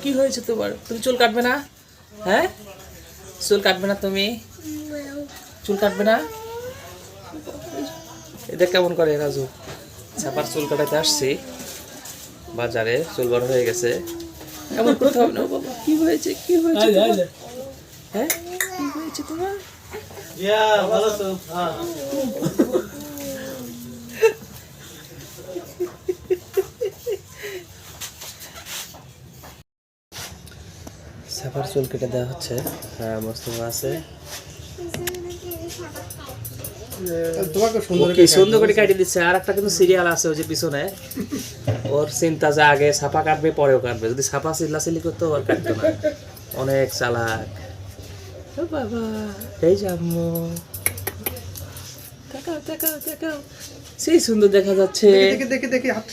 কি হয়েছে তোমার? তুমি চুল কাটবে না? হ্যাঁ, চুল কাটবে না তুমি? চুল কাটবে না? এটা কেমন করে রাজু? ছাপার চুল কাটাতে আসছি বাজারে, চুল বড় হয়ে গেছে। এমন করতে হবে না বাবা। কি হয়েছে? কি হয়েছে তোমার? হ্যাঁ, কি হয়েছে তোমার? ছাপার চুল কেটে দেওয়া হচ্ছে। হ্যাঁ, মস্ত আছে। সুন্দর করে কাটিয়ে দিচ্ছে। আর একটা কিন্তু সিরিয়াল আছে ওই যে পিছনে, ওর চিন্তা যে আগে ছাপা কাটবে পরেও কাটবে। যদি ছাপা চিল্লাচিল্লি করতো আর কাটতো না। অনেক চালাক বাবা। এই যে আম্মু, তাকাও তাকাও তাকাও, সেই সুন্দর দেখা যাচ্ছে। দেখে দেখে দেখে হাত